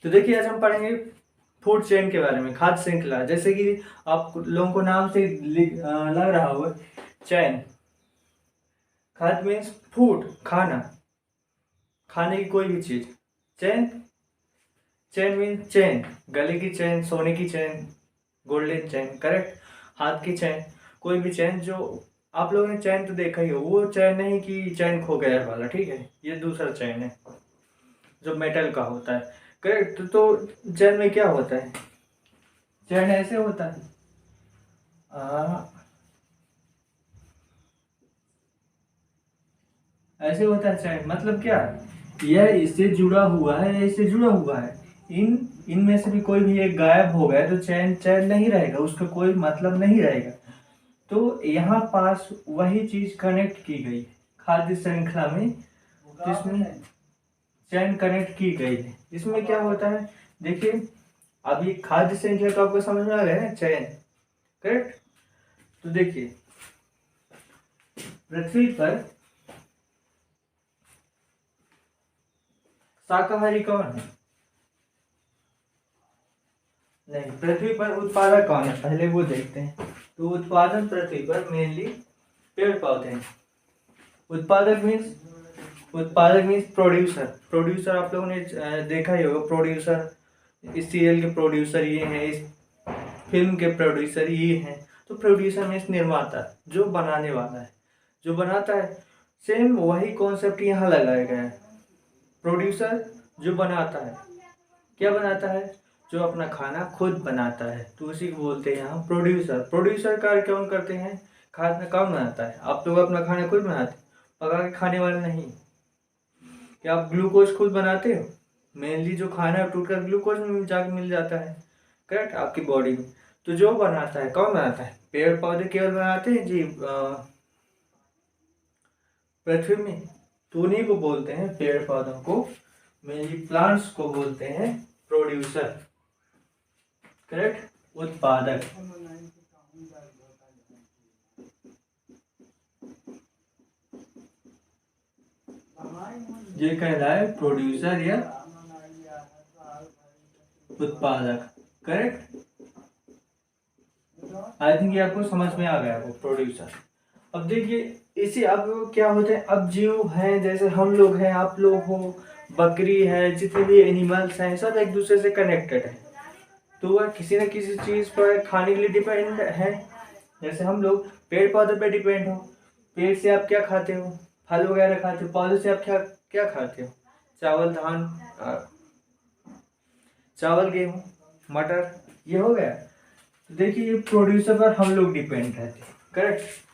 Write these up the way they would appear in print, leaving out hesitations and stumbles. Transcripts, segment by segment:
तो देखिए आज हम पढ़ेंगे फूड चेन के बारे में, खाद्य श्रृंखला। जैसे कि आप लोगों को नाम से लग रहा होगा, चैन। खाद्य मीन्स फूड, खाना, खाने की कोई भी चीज। चैन, चैन मीन्स चैन, गले की चैन, सोने की चैन, गोल्डन चैन, करेक्ट। हाथ की चैन, कोई भी चैन। जो आप लोगों ने चैन तो देखा ही हो, वो चैन नहीं कि चैन खो गया वाला, ठीक है, ये दूसरा चैन है जो मेटल का होता है, करेक्ट। तो चैन में क्या होता है, चैन ऐसे होता है, ऐसे होता है चैन। मतलब क्या, यह इससे जुड़ा हुआ है, इससे जुड़ा हुआ है। इनमें से भी कोई भी एक गायब हो गया तो चैन चैन नहीं रहेगा, उसका कोई मतलब नहीं रहेगा। तो यहाँ पास वही चीज कनेक्ट की गई खाद्य श्रृंखला में, जिसमें चैन कनेक्ट की गई है। इसमें क्या होता है, देखिए अभी खाद्य श्रृंखला तो आपको समझ में आ गया है, चैन, करेक्ट। तो देखिए पृथ्वी पर शाकाहारी कौन है? नहीं, पृथ्वी पर उत्पादक कौन है, पहले वो देखते हैं। तो उत्पादन पृथ्वी पर मेनली पेड़ पौधे हैं। उत्पादक मीन्स प्रोड्यूसर। प्रोड्यूसर आप लोगों ने देखा ही होगा, प्रोड्यूसर, इस सीरियल के प्रोड्यूसर ये हैं, इस फिल्म के प्रोड्यूसर ये हैं। तो प्रोड्यूसर मीन्स निर्माता, जो बनाने वाला है, जो बनाता है। सेम वही कॉन्सेप्ट यहाँ लगाया गया है। प्रोड्यूसर जो बनाता है, क्या बनाता है, जो अपना खाना खुद बनाता है, तो उसी को बोलते हैं यहाँ प्रोड्यूसर। प्रोड्यूसर कार्य कौन करते हैं, खाना कौन बनाता है? आप लोग अपना खाना खुद बनाते, पका के खाने वाले नहीं। क्या आप ग्लूकोज खुद बनाते हो? मेनली जो खाना है टूट कर ग्लूकोज में जाकर मिल जाता है, करेक्ट, आपकी बॉडी में। तो जो बनाता है, कौन बनाता है? पेड़ पौधे केवल बनाते हैं जी पृथ्वी में। तो उन्हीं को बोलते हैं, पेड़ पौधों को, मेनली प्लांट्स को बोलते हैं प्रोड्यूसर, करेक्ट, उत्पादक। ये कहलाए प्रोड्यूसर या उत्पादक, करेक्ट। आई थिंक ये आपको समझ में आ गया वो प्रोड्यूसर। अब देखिए इसी, अब क्या होते हैं, अब जीव हैं, जैसे हम लोग हैं, आप लोग हो, बकरी है, जितने भी एनिमल्स हैं, सब एक दूसरे से कनेक्टेड है। तो वह किसी न किसी चीज पर खाने के लिए डिपेंड है। जैसे हम लोग पेड़ पौधे पे डिपेंड हो, पेड़ से आप क्या खाते हो, फल वगैरह खाते हो। पौधे से आप क्या क्या खाते हो, चावल, धान, चावल, गेहूं, मटर, ये हो गया। तो देखिए ये प्रोड्यूसर पर हम लोग डिपेंड रहते हैं, करेक्ट।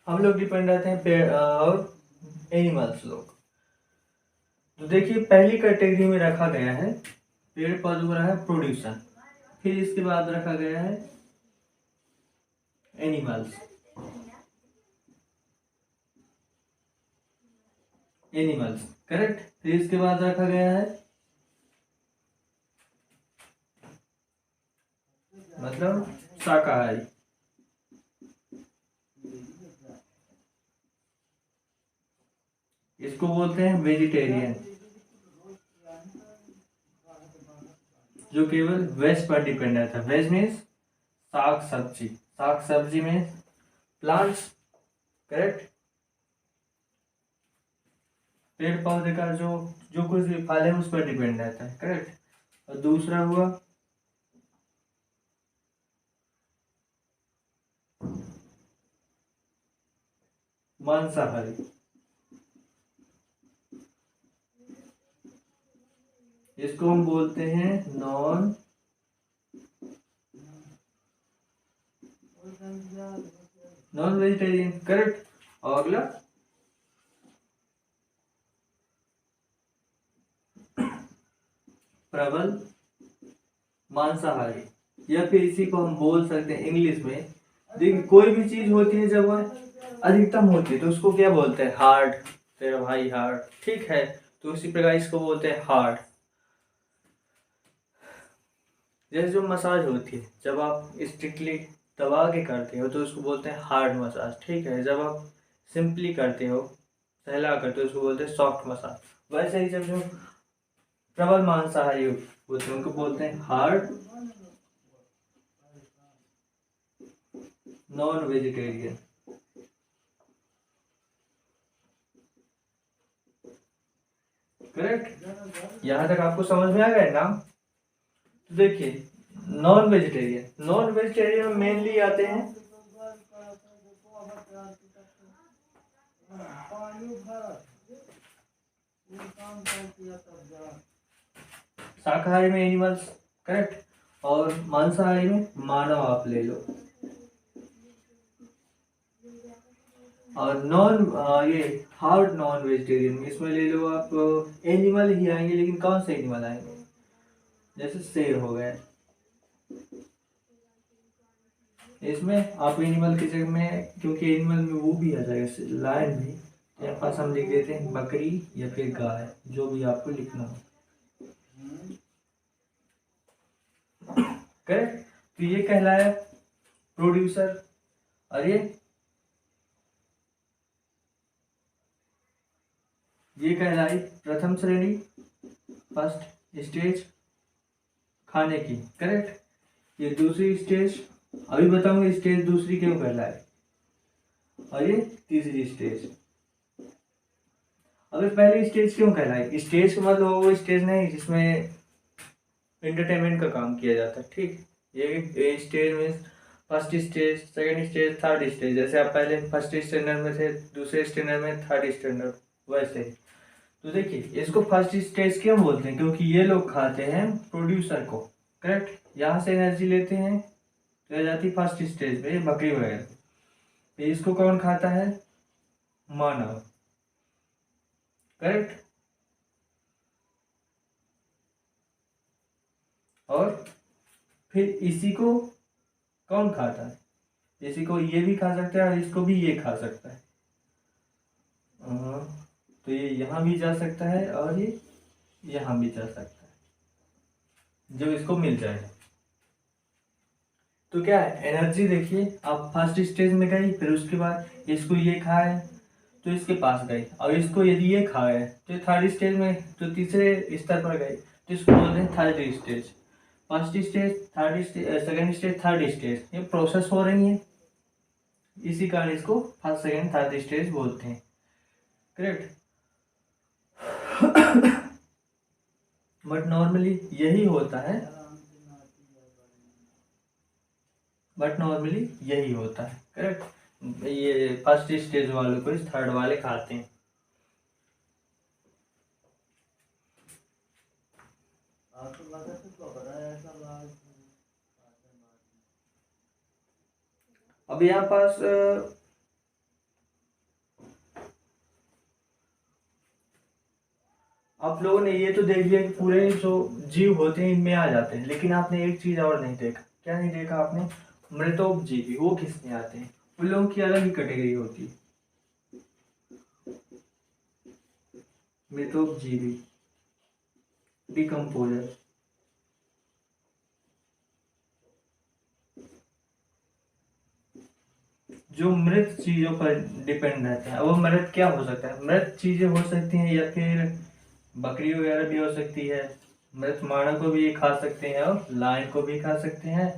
हम लोग डिपेंड रहते हैं पेड़ और एनिमल्स लोग। तो देखिए पहली कैटेगरी में रखा गया है पेड़ पौधों का, है प्रोड्यूसर। फिर इसके बाद रखा गया है एनिमल्स, एनिमल्स, करेक्ट। फिर इसके बाद रखा गया है मतलब शाकाहारी। इसको बोलते हैं वेजिटेरियन, जो केवल वेज पर डिपेंड रहता है। वेज मीन्स साग सब्जी, साग सब्जी में प्लांट्स, करेक्ट। पेड़ पौधे का जो जो कुछ भी फल है उस पर डिपेंड रहता है, करेक्ट। और दूसरा हुआ मांसाहारी। इसको हम बोलते हैं नॉन वेजिटेरियन, करेक्ट। और अगला प्रबल मांसाहारी, या फिर इसी को हम बोल सकते हैं इंग्लिश में। देखिए कोई भी चीज होती है जब वह अधिकतम होती है तो उसको क्या बोलते हैं, हार्ड। तेरा भाई हार्ड, ठीक है। तो इसी प्रकार इसको बोलते हैं हार्ड। जैसे जो मसाज होती है, जब आप स्ट्रिक्टली दबा के करते हो तो उसको बोलते हैं हार्ड मसाज, ठीक है। जब आप सिंपली करते हो, सहला कर, तो उसको बोलते हैं सॉफ्ट मसाज। वैसे ही जब जो प्रबल मांसाहारी होते हैं उनको बोलते हैं हार्ड नॉन वेजिटेरियन। करेक्ट, यहाँ तक आपको समझ में आ गया नाम। तो देखिए नॉन वेजिटेरियन में मेनली आते हैं शाकाहारी में एनिमल्स, करेक्ट, और मांसाहारी में मानव आप ले लो। और ये हार्ड नॉन वेजिटेरियन इसमें ले लो आप एनिमल ही आएंगे, लेकिन कौन से एनिमल आएंगे, जैसे शेर हो गए। इसमें आप एनिमल की जगह में, क्योंकि एनिमल में वो भी आ जाएगा लायन भी, या पास हम लिख देते हैं बकरी या फिर गाय, जो भी आपको लिखना हो। करेक्ट, तो ये कहलाया प्रोड्यूसर। और ये कहलाई प्रथम श्रेणी, फर्स्ट स्टेज खाने की। करेक्ट, ये दूसरी स्टेज, अभी बताऊंगा स्टेज दूसरी क्यों कहलाए। और ये तीसरी स्टेज। अभी पहली स्टेज क्यों कहलाई, स्टेज का मतलब वो स्टेज नहीं जिसमें एंटरटेनमेंट का काम किया जाता है। ठीक, ये स्टेज में first stage, second stage, third stage. जैसे आप पहले फर्स्ट स्टैंडर्ड में थे, दूसरे स्टैंडर्ड में, थर्ड स्टैंडर्ड, वैसे। तो देखिए इसको फर्स्ट स्टेज क्यों बोलते हैं, क्योंकि ये लोग खाते हैं प्रोड्यूसर को। करेक्ट, यहाँ से एनर्जी लेते हैं, रह जाती फर्स्ट स्टेज पे बकरी वगैरह। तो इसको कौन खाता है, मानव। करेक्ट, और फिर इसी को कौन खाता है, इसी को ये भी खा सकता है और इसको भी ये खा सकता है। तो ये यहाँ भी जा सकता है और ये यहाँ भी जा सकता है, जब इसको मिल जाए। तो क्या है, एनर्जी देखिए, आप फर्स्ट स्टेज में गई, फिर उसके बाद इसको ये खाए तो इसके पास गई, और इसको यदि ये खाए तो थर्ड स्टेज में, तो तीसरे स्तर पर गए, तो इसको बोलते हैं third stage. First stage, third stage, second stage, third stage, ये प्रोसेस हो रही है, इसी कारण इसको फर्स्ट सेकेंड थर्ड स्टेज बोलते हैं। करेक्ट, बट नॉर्मली यही होता है, करेक्ट। ये फर्स्ट स्टेज वालों को इस थर्ड वाले खाते हैं। अब यहाँ पास आप लोगों ने ये तो देख लिया कि पूरे जो जीव होते हैं इनमें आ जाते हैं, लेकिन आपने एक चीज और नहीं देखा। क्या नहीं देखा आपने, मृतोपजीवी, वो किसमें आते हैं, उन लोगों की अलग ही कैटेगरी होती है। मृतोपजीवी, डिकम्पोजर, जो मृत चीजों पर डिपेंड रहते हैं। अब वो मृत क्या हो सकता है, मृत चीजें हो सकती हैं, या फिर बकरी वगैरह भी हो सकती है, मृत मानव को भी ये खा सकते हैं, और लायन को भी खा सकते हैं,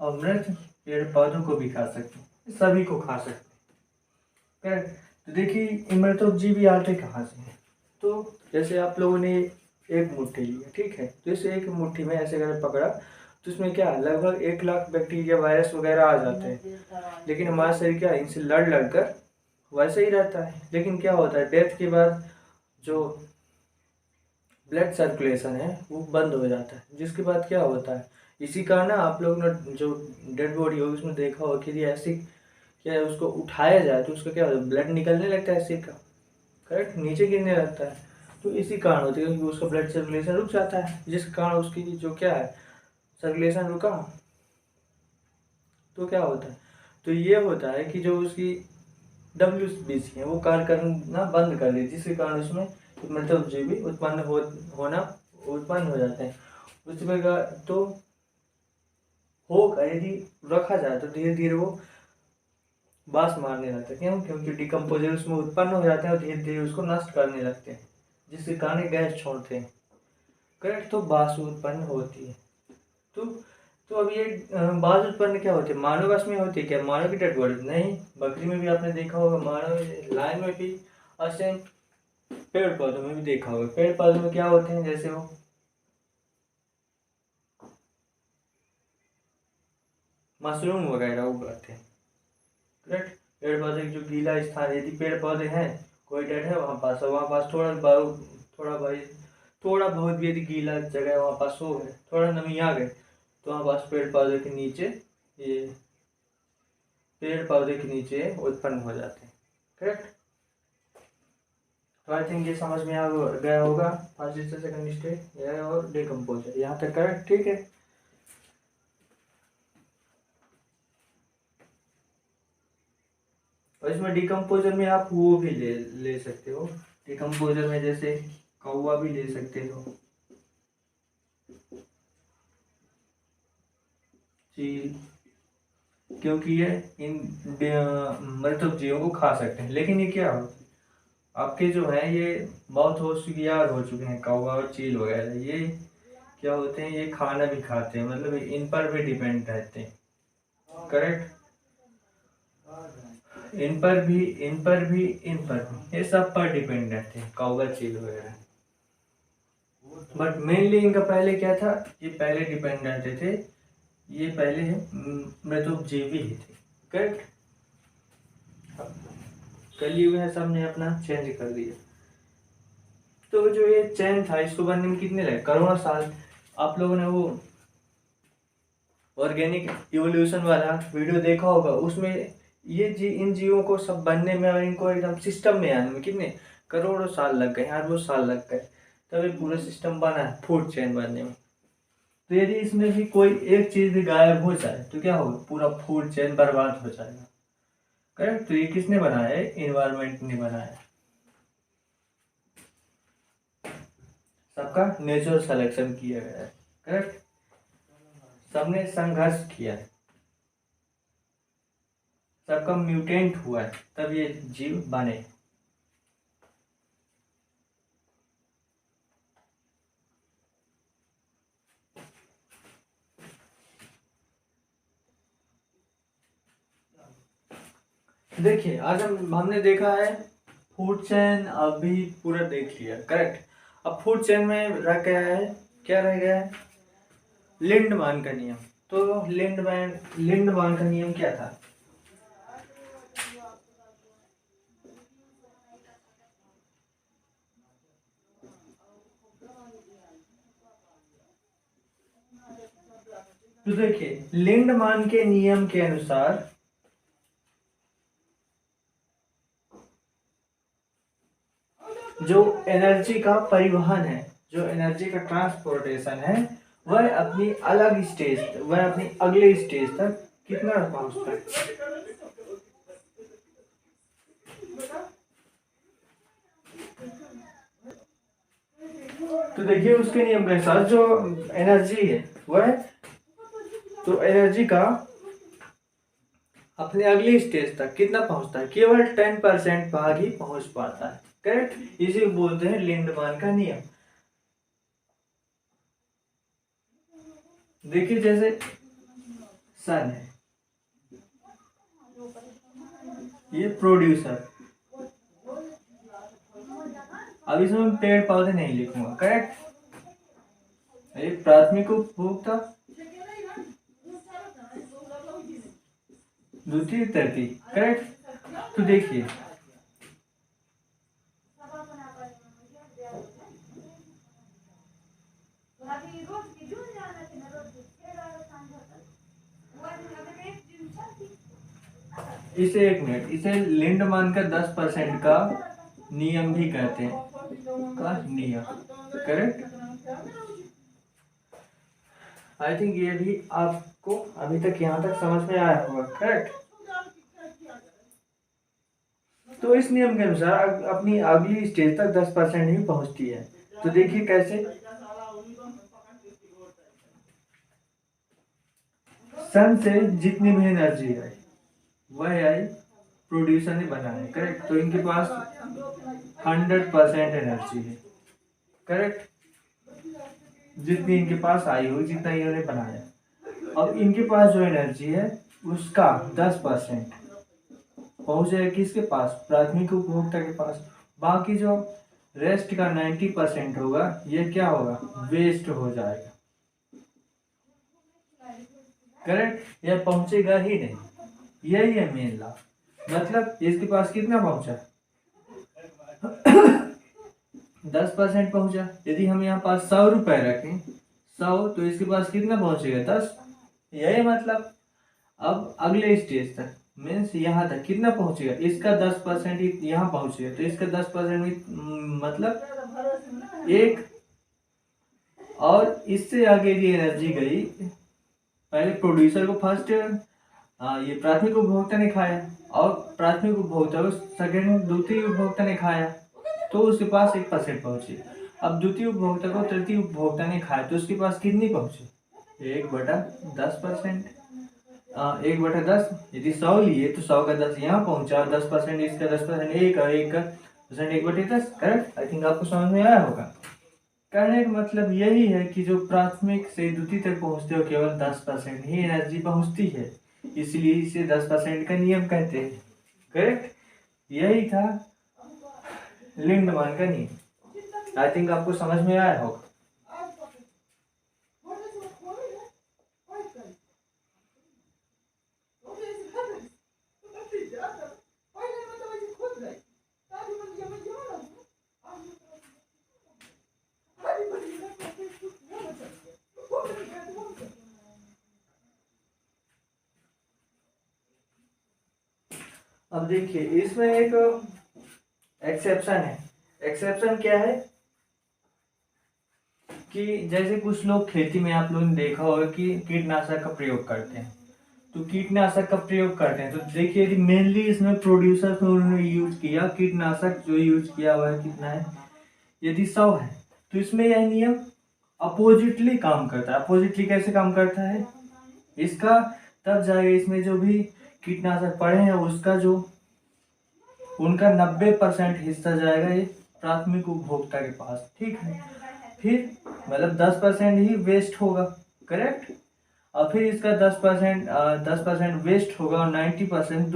और मृत पेड़ पौधों को भी खा सकते हैं, सभी को खा सकते हैं। तो देखिए मृतोपजीवी आते कहाँ से हैं। तो जैसे आप लोगों ने एक मुट्ठी लिया, ठीक है, तो इस एक मुट्ठी में ऐसे अगर पकड़ा, तो इसमें क्या लगभग 1 लाख बैक्टीरिया वायरस वगैरह आ जाते हैं, लेकिन हमारा शरीर क्या इनसे लड़ कर वैसे ही रहता है। लेकिन क्या होता है, डेथ के बाद जो ब्लड सर्कुलेशन है वो बंद हो जाता है, जिसके बाद क्या होता है, इसी कारण ना आप लोग ने जो डेड बॉडी होगी उसमें देखा होगा कि ऐसे क्या है, उसको उठाया जाए तो उसका क्या होता है, ब्लड निकलने लगता है सिर का, करेक्ट, नीचे गिरने लगता है। तो इसी कारण होती है, क्योंकि उसका ब्लड सर्कुलेशन रुक जाता है, जिस कारण उसकी जो क्या है सर्कुलेशन रुका, तो क्या होता है, तो ये होता है कि जो उसकी WBC है वो कार्य करना बंद कर देती है, जिसके कारण उसमें मृतोपजीवी उत्पन्न हो जाते हैं। उसमें तो होगा, यदि रखा जाए तो धीरे धीरे वो बास मारने लगता है। क्यों? क्योंकि डिकम्पोजर उसमें उत्पन्न हो जाते हैं और धीरे धीरे उसको नष्ट करने लगते हैं, जिसके कारण गैस छोड़ते हैं। करेक्ट। तो बास उत्पन्न होती है। तो तो अब ये बास उत्पन्न क्या होती है? मानव रस में होती है क्या? मानव की डेड बॉडी नहीं। बकरी में भी आपने देखा होगा, मानव लाइन में भी, और सेम पेड़ पौधों में भी देखा होगा। पेड़ पौधों में क्या होते हैं? जैसे वो मशरूम वगैरह उगाते हैं। करेक्ट। पेड़ पौधे की जो गीला स्थान, यदि पेड़ पौधे हैं, कोई डेड है वहाँ पास थोड़ा बहुत भी यदि गीला जगह है वहाँ पास हो गए, थोड़ा नमी आ गए, तो वहाँ पास ये पेड़ पौधे के नीचे उत्पन्न हो जाते हैं। करेक्ट। तो आई थिंक ये समझ में आ गया होगा फर्स्ट से सेकंड स्टेज और डिकम्पोजर, यहाँ तक। करेक्ट। ठीक है। और इसमें डिकम्पोजर में आप वो भी ले सकते हो। डिकम्पोजर में जैसे कौवा भी ले सकते हो, चील, क्योंकि ये इन मृत जीवों को खा सकते हैं। लेकिन ये क्या हो, आपके जो है ये बहुत हो चुके हैं कौवा और चील वगैरह, ये क्या होते हैं, ये खाना भी खाते हैं, मतलब इन पर भी डिपेंड रहते हैं। करेक्ट। इन पर भी ये सब पर डिपेंड रहते हैं, कौवा चील वगैरह। बट मेनली इनका पहले क्या था, ये पहले डिपेंड रहते थे, ये पहले मृतोपजीवी ही थे। करेक्ट। कलयुग है, सबने अपना चेंज कर दिया। तो जो ये चैन था, इसको बनने में कितने लगे? करोड़ों साल। आप लोगों ने वो ऑर्गेनिक इवोल्यूशन वाला वीडियो देखा होगा, उसमें इन जीवों को सब बनने में और इनको एकदम सिस्टम में आने में कितने करोड़ों साल लग गए, अरबों साल लग गए, तब ये पूरा सिस्टम बना, फूड चेन बनने में। तो यदि इसमें भी कोई एक चीज भी गायब हो जाए तो क्या होगा? पूरा फूड चेन बर्बाद हो जाएगा। करेक्ट। तो ये किसने बनाया है? इन्वायरमेंट ने बनाया। सबका नेचुरल सिलेक्शन किया गया है। करेक्ट। सबने संघर्ष किया है, सबका म्यूटेंट हुआ है, तब ये जीव बने। देखिए, आज हमने देखा है फूड चेन, अभी पूरा देख लिया। करेक्ट। अब फूड चेन में रह गया है, क्या रह गया है? लिंडमान का नियम। तो लिंडमान का नियम क्या था? तो देखिए, लिंडमान के नियम के अनुसार जो एनर्जी का परिवहन है, जो एनर्जी का ट्रांसपोर्टेशन है, वह अपनी अगले स्टेज तक कितना पहुंचता है? तो देखिए, उसके नियम के अनुसार जो एनर्जी है वह, तो एनर्जी का अपने अगली स्टेज तक कितना पहुंचता है? केवल 10% भाग ही पहुंच पाता है। करेक्ट। इसे बोलते हैं लिंडमान का नियम। देखिए, जैसे सन है, ये प्रोड्यूसर, अब इसमें पेड़ पौधे नहीं लिखूंगा। करेक्ट। ये प्राथमिक उपभोक्ता, द्वितीय तृतीय। करेक्ट। तो देखिए, इसे एक मिनट, इसे लिंडमान का 10% का नियम भी कहते हैं, का नियम। करेक्ट। आई थिंक ये भी आपको अभी तक यहाँ तक समझ में आया होगा। करेक्ट। तो इस नियम के अनुसार अपनी अगली स्टेज तक 10% ही पहुंचती है। तो देखिए कैसे, सन से जितनी भी एनर्जी आई वह आई प्रोड्यूसर ने बनाया है, करेक्ट। तो इनके पास 100% एनर्जी है, करेक्ट। जितनी इनके पास आई हुई, जितना इन्होंने बनाया। अब इनके पास जो एनर्जी है उसका 10% पहुंच जाएगा किसके पास, प्राथमिक उपभोक्ता के पास। बाकी जो रेस्ट का 90% होगा ये क्या होगा, वेस्ट हो जाएगा, करेक्ट। यह पहुंचेगा ही नहीं, यही है मेन लाभ। मतलब इसके पास कितना पहुंचा 10% पहुंचा। यदि हम यहाँ पास 100 रुपए रखें 100, तो इसके पास कितना पहुंचेगा 10, यही मतलब। अब अगले स्टेज तक मीन्स यहाँ तक कितना पहुंचेगा, इसका 10% यहाँ पहुंचेगा, तो इसका 10% मतलब 1। और इससे आगे की एनर्जी गई, पहले प्रोड्यूसर को फर्स्ट ये प्राथमिक उपभोक्ता ने खाया, और प्राथमिक उपभोक्ता को सेकेंड द्वितीय उपभोक्ता ने खाया, तो उसके पास 1% पहुंची। अब द्वितीय उपभोक्ता को तृतीय उपभोक्ता ने खाया, तो उसके पास कितनी पहुंची 1/10%। 1/10, यदि 100 लिए तो 100 का 10 यहाँ पहुंचा, 10% इसका 10%, 1/10, करेक्ट। आई थिंक आपको समझ में आया होगा। कहने का मतलब यही है कि जो प्राथमिक से द्वितीय तक पहुंचते हो केवल 10% ही एनर्जी पहुंचती है, इसलिए इसे 10% का नियम कहते हैं, करेक्ट। यही था लिंडमान का नियम। आई थिंक आपको समझ में आया होगा। अब देखिए इसमें एक एक्सेप्शन है। एक्सेप्शन क्या है कि जैसे कुछ लोग खेती में, आप लोगों ने देखा होगा कि कीटनाशक का प्रयोग करते हैं, तो कीटनाशक का प्रयोग करते हैं, तो देखिए यदि मेनली इसमें प्रोड्यूसर ने उन्होंने यूज किया कीटनाशक, जो यूज किया हुआ है कितना है, यदि 100 है, तो इसमें यह नियम अपोजिटली काम करता है। अपोजिटली कैसे काम करता है, इसका तब जाएगा, इसमें जो भी कीटनाशक पड़े हैं उसका जो उनका 90% हिस्सा जाएगा ये प्राथमिक उपभोक्ता के पास, ठीक है। फिर मतलब 10% ही वेस्ट होगा, करेक्ट। और फिर इसका 10% वेस्ट होगा और 90%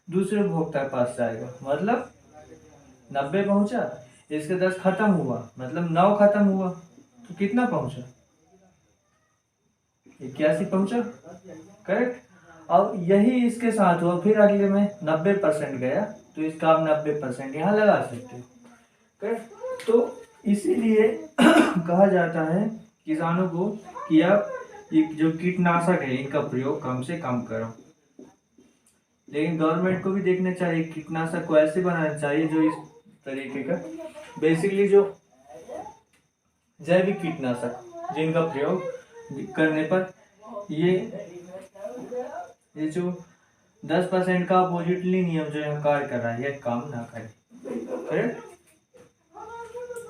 दूसरे उपभोक्ता के पास जाएगा। मतलब 90 पहुंचा, इसका 10 खत्म हुआ, मतलब 9 खत्म हुआ, तो कितना पहुंचा 81 पहुंचा, करेक्ट। अब यही इसके साथ हुआ, फिर अगले में 90% गया, तो इसका आप 90% यहाँ लगा सकते हो, करेक्ट। तो इसीलिए कहा जाता है किसानों को कि आप ये जो कीटनाशक है इनका प्रयोग कम से कम करो। लेकिन गवर्नमेंट को भी देखना चाहिए, कीटनाशक को ऐसे बनाना चाहिए जो इस तरीके का, बेसिकली जो जैविक कीटनाशक जिनका प्रयोग करने पर ये जो 10% का अपोजिटली नियम जो यहाँ कार्य कर रहा है यह काम ना करे, करेक्ट।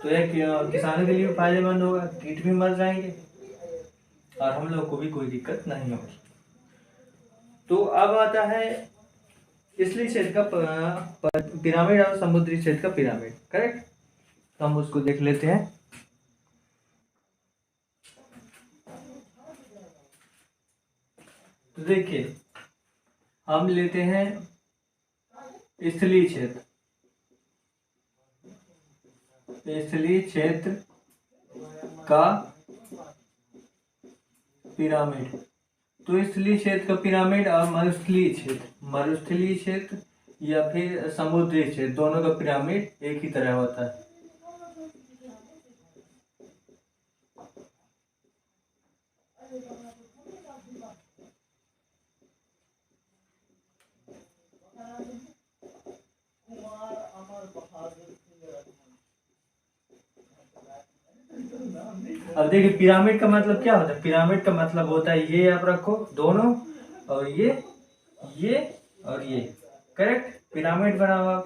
तो यह किसानों के लिए भी फायदेमंद होगा, कीट भी मर जाएंगे और हम लोग को भी कोई दिक्कत नहीं होगी। तो अब आता है इसलिए क्षेत्र का पिरामिड और समुद्री क्षेत्र का पिरामिड, करेक्ट। तो हम उसको देख लेते हैं। तो देखिए हम लेते हैं स्थलीय क्षेत्र। स्थलीय क्षेत्र का पिरामिड, तो स्थलीय क्षेत्र का पिरामिड और मरुस्थलीय क्षेत्र या फिर समुद्री क्षेत्र, दोनों का पिरामिड एक ही तरह होता है। अब देखिए पिरामिड का मतलब क्या होता है, पिरामिड का मतलब होता है ये आप रखो दोनों, और ये और ये, करेक्ट। पिरामिड बना हुआ,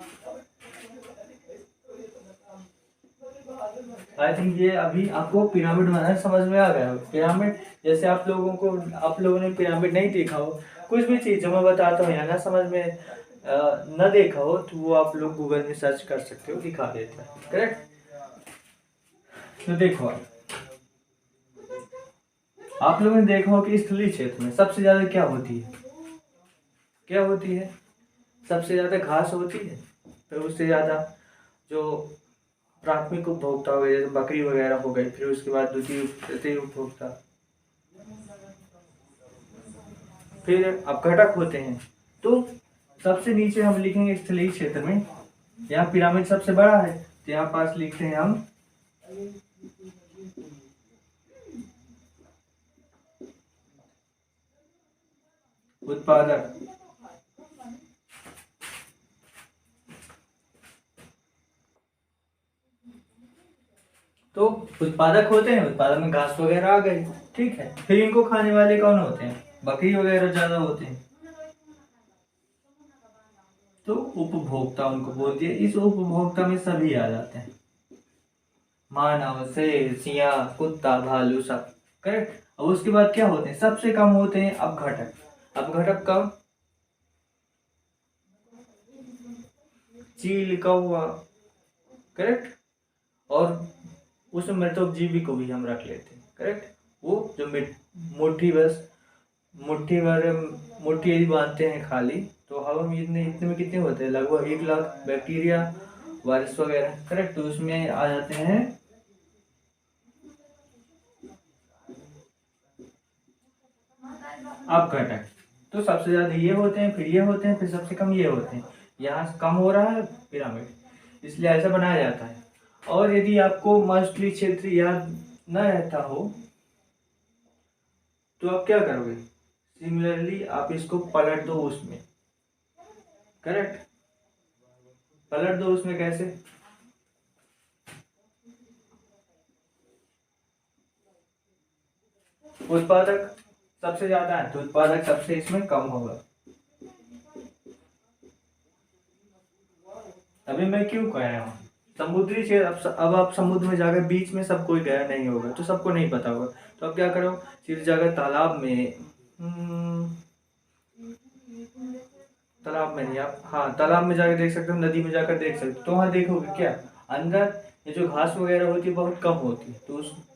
आई थिंक ये अभी आपको पिरामिड बनाना समझ में आ गया। पिरामिड जैसे आप लोगों ने पिरामिड नहीं देखा हो, कुछ भी चीज जो मैं बताता हूँ यहाँ ना समझ में न देखा हो तो वो आप लोग गूगल में सर्च कर सकते हो, दिखा देता है। करेक्ट। तो देखो आप लोगों ने देखा हो कि स्थलीय क्षेत्र में सबसे ज्यादा क्या होती है, क्या होती है? सबसे ज्यादा घास होती है, फिर उससे ज्यादा जो प्राथमिक उपभोक्ता हो गए जैसे बकरी वगैरह हो गई, फिर उसके बाद द्वितीय तृतीय उपभोक्ता, फिर अपघटक होते हैं। तो सबसे नीचे हम लिखेंगे स्थलीय क्षेत्र में, यहाँ पिरामिड सबसे बड़ा है तो यहाँ पास लिखते हैं हम उत्पादक। तो उत्पादक होते हैं, उत्पादक में घास वगैरह आ गई, ठीक है। फिर इनको खाने वाले कौन होते हैं? बकरी वगैरह ज्यादा होते हैं। तो उपभोक्ता उनको बोलती है। इस उपभोक्ता में सभी आ जाते हैं, मानव, शेर, सिंह, कुत्ता, भालू, सब। करेक्ट। और उसके बाद क्या होते हैं? सबसे कम होते हैं अपघटक। अपघटक कब? चील, कौवा। करेक्ट। और उसमें मृतोपजीवी को भी हम रख लेते हैं। करेक्ट। वो जो मुट्ठी बस मुट्ठी भर मुट्ठी यदि बांधते हैं खाली, तो हवा में इतने में कितने होते हैं? लगभग 1 लाख बैक्टीरिया, वायरस वगैरह। करेक्ट। तो उसमें आ जाते हैं अपघटक। तो सबसे ज्यादा ये होते हैं, फिर ये होते हैं, फिर सबसे कम ये होते हैं। यहाँ कम हो रहा है पिरामिड, इसलिए ऐसा बनाया जाता है। और यदि आपको मछली क्षेत्र याद न रहता हो तो आप क्या करोगे? सिमिलरली आप इसको पलट दो उसमें। करेक्ट। पलट दो उसमें कैसे? उत्पादक सबसे ज्यादा है तो उत्पादक सबसे इसमें कम होगा। अभी मैं क्यों कह रहा हूँ समुद्री क्षेत्र? अब आप समुद्र में जाकर बीच में सब कोई गया नहीं होगा तो सबको नहीं पता होगा, तो अब क्या करो, सिर्फ जाकर तालाब में, तालाब में नहीं, आप हाँ तालाब में जाकर देख सकते हो, नदी में जाकर देख सकते हो। तो वहाँ देखोगे क्या अंदर ये जो घास वगैरह होती है बहुत कम होती है,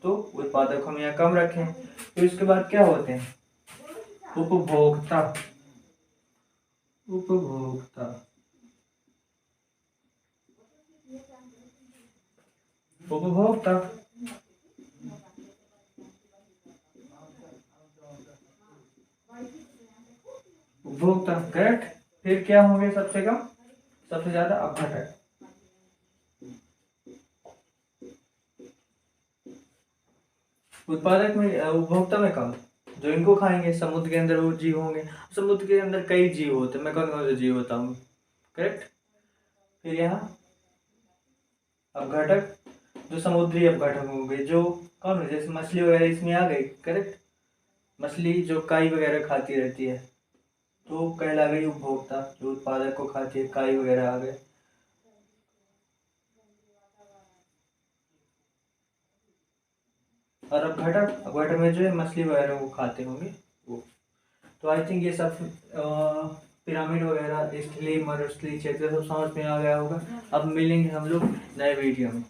तो उत्पादक हम यहाँ कम रखें। तो इसके बाद क्या होते हैं? उपभोक्ता। उपभोक्ता उपभोक्ता उपभोक्ता। करेक्ट। फिर क्या होंगे सबसे कम? सबसे ज्यादा अपघटक। उत्पादक में, उपभोक्ता में कम, जो इनको खाएंगे। समुद्र के अंदर वो जीव होंगे, समुद्र के अंदर कई जीव होते हैं, मैं कौन कौन से जीव बताऊंगी। करेक्ट। फिर यहाँ अपघटक, जो समुद्री अपघटक होंगे, जो कौन, जैसे मछली वगैरह इसमें आ गई। करेक्ट। मछली जो काई वगैरह खाती रहती है तो कहला गई उपभोक्ता, जो उत्पादक को खाती है, काई वगैरह आ गए। और अपघटक में जो है मछली वगैरह वो खाते होंगे वो। तो आई थिंक ये सब पिरामिड वगैरह, स्थलीय मरुस्थलीय क्षेत्र सब समझ में आ गया होगा। अब मिलेंगे हम लोग नए वीडियो में।